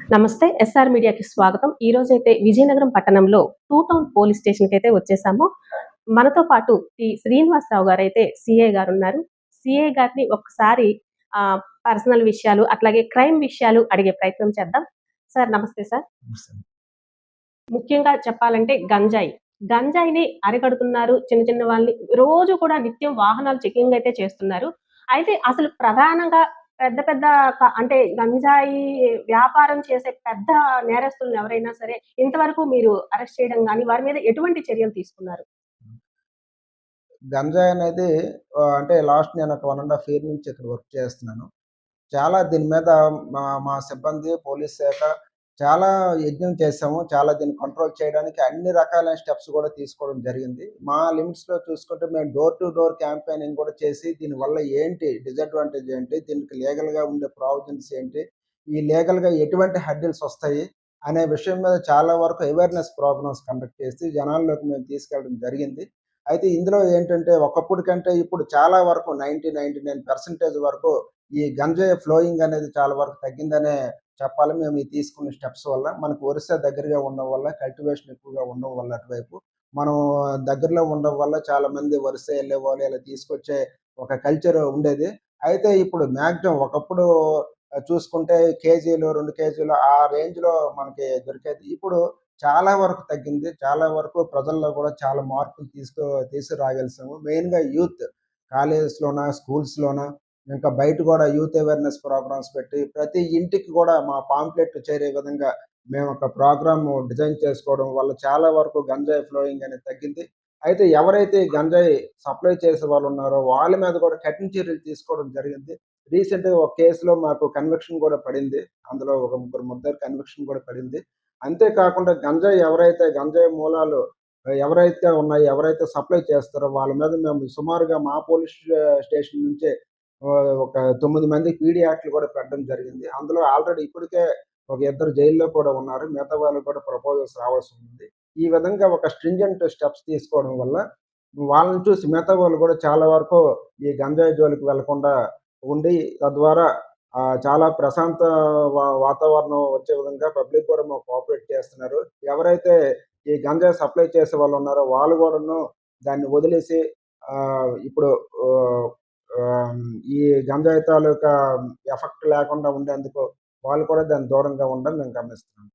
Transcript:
నమస్తే. ఎస్ఆర్ మీడియాకి స్వాగతం. ఈరోజైతే విజయనగరం పట్టణంలో టూ టౌన్ పోలీస్ స్టేషన్‌కైతే వచ్చేసాము. మనతో పాటు ఈ శ్రీనివాసరావు గారైతే సీఐ గారున్నారు. సీఐ గారిని ఒక్కసారి పర్సనల్ విషయాలు, అట్లాగే క్రైమ్ విషయాలు అడిగే ప్రయత్నం చేద్దాం. సార్ నమస్తే సార్. నమస్తే. ముఖ్యంగా చెప్పాలంటే గంజాయి. గంజాయిని అరికడుతున్నారు. చిన్న చిన్న వాళ్ళని రోజు కూడా నిత్యం వాహనాలు చెకింగ్ అయితే చేస్తున్నారు. అయితే అసలు ప్రధానంగా పెద్ద పెద్ద అంటే గంజాయి వ్యాపారం చేసే పెద్ద నేరస్తులను ఎవరైనా సరే ఇంతవరకు మీరు అరెస్ట్ చేయడం గాని, వారి మీద ఎటువంటి చర్యలు తీసుకున్నారు? గంజాయి అనేది అంటే లాస్ట్ నేను ఒక 1 ½ ఇయర్ నుంచి ఇక్కడ వర్క్ చేస్తున్నాను. చాలా దీని మీద మా మా సిబ్బంది, పోలీస్ శాఖ చాలా యజ్ఞం చేశాము. చాలా దీన్ని కంట్రోల్ చేయడానికి అన్ని రకాలైన స్టెప్స్ కూడా తీసుకోవడం జరిగింది. మా లిమిట్స్‌లో చూసుకుంటే మేము డోర్ టు డోర్ క్యాంపెయినింగ్ కూడా చేసి దీనివల్ల ఏంటి డిసడ్వాంటేజ్ ఏంటి? దీనికి లీగల్‌గా ఉండే ప్రావిజన్స్ ఏంటి? ఈ లీగల్‌గా ఎటువంటి హర్డిల్స్ వస్తాయి? అనే విషయం మీద చాలా వరకు అవేర్‌నెస్ ప్రోగ్రామ్స్ కండక్ట్ చేసి జనాల్లోకి మేము తీసుకెళ్ళడం జరిగింది. అయితే ఇందులో ఏంటంటే ఒకప్పుడు కంటే ఇప్పుడు చాలా వరకు 99% వరకు ఈ గంజాయి ఫ్లోయింగ్ అనేది చాలా వరకు తగ్గిందనే చెప్పాలి. మేము ఈ తీసుకున్న స్టెప్స్ వల్ల. మనకు ఒరిస్సా దగ్గరగా ఉండడం వల్ల, కల్టివేషన్ ఎక్కువగా ఉండడం వల్ల అటువైపు. మనం దగ్గరలో ఉండడం వల్ల చాలామంది ఒరిస్సా ఎళ్ళేవాళ్ళు ఇలా తీసుకొచ్చే ఒక కల్చర్ ఉండేది. అయితే ఇప్పుడు మాక్సిమం ఒకప్పుడు చూసుకుంటే కేజీలు, 2 కేజీలు ఆ రేంజ్‌లో మనకి దొరికేది. ఇప్పుడు చాలా వరకు తగ్గింది. చాలా వరకు ప్రజల్లో కూడా చాలా మార్పులు తీసుకురాగలిసాము. మెయిన్‌గా యూత్ కాలేజెస్‌లోన, స్కూల్స్‌లోన ఇంకా బయట కూడా యూత్ అవేర్‌నెస్ ప్రోగ్రామ్స్ పెట్టి ప్రతి ఇంటికి కూడా మా పాంప్లెట్ చేరే విధంగా మేము ఒక ప్రోగ్రామ్ డిజైన్ చేసుకోవడం వల్ల చాలా వరకు గంజాయి ఫ్లోయింగ్ అనేది తగ్గింది. అయితే ఎవరైతే ఈ గంజాయి సప్లై చేసే వాళ్ళున్నారో వాళ్ళ మీద కూడా కఠిన చర్యలు తీసుకోవడం జరిగింది. రీసెంట్‌గా ఒక కేసులో మాకు కన్విక్షన్ కూడా పడింది. అందులో ఒక ముగ్గురు ముద్దాయిలు కన్విక్షన్ కూడా పడింది. అంతే కాకుండా గంజాయి మూలాలు ఎవరైతే ఉన్నాయో, ఎవరైతే సప్లై చేస్తారో వాళ్ళ మీద మేము సుమారుగా మా పోలీస్ స్టేషన్ నుంచే ఒక 9 మంది పీడీ యాక్ట్‌లు కూడా పెట్టడం జరిగింది. అందులో ఆల్రెడీ ఇప్పటికే ఒక ఇద్దరు జైల్‌లో కూడా ఉన్నారు. మిగతా వాళ్ళకి కూడా ప్రపోజల్స్ రావాల్సి ఉంది. ఈ విధంగా ఒక స్ట్రింజెంట్ స్టెప్స్ తీసుకోవడం వల్ల వాళ్ళని చూసి మిగతా వాళ్ళు కూడా చాలా వరకు ఈ గంజాయి జోలికి వెళ్ళకుండా ఉండి తద్వారా చాలా ప్రశాంత వాతావరణం వచ్చే విధంగా పబ్లిక్ కూడా మాకు కోఆపరేట్ చేస్తున్నారు. ఎవరైతే ఈ గంజాయి సప్లై చేసే వాళ్ళున్నారో వాళ్ళు కూడాను దాన్ని వదిలేసి ఇప్పుడు ఆహ్, ఆహ్, ఈ గంజాయి తాలూకా ఎఫెక్ట్ లేకుండా ఉండేందుకు వాళ్ళు కూడా దానికి దూరంగా ఉండడం మేము గమనిస్తున్నాం.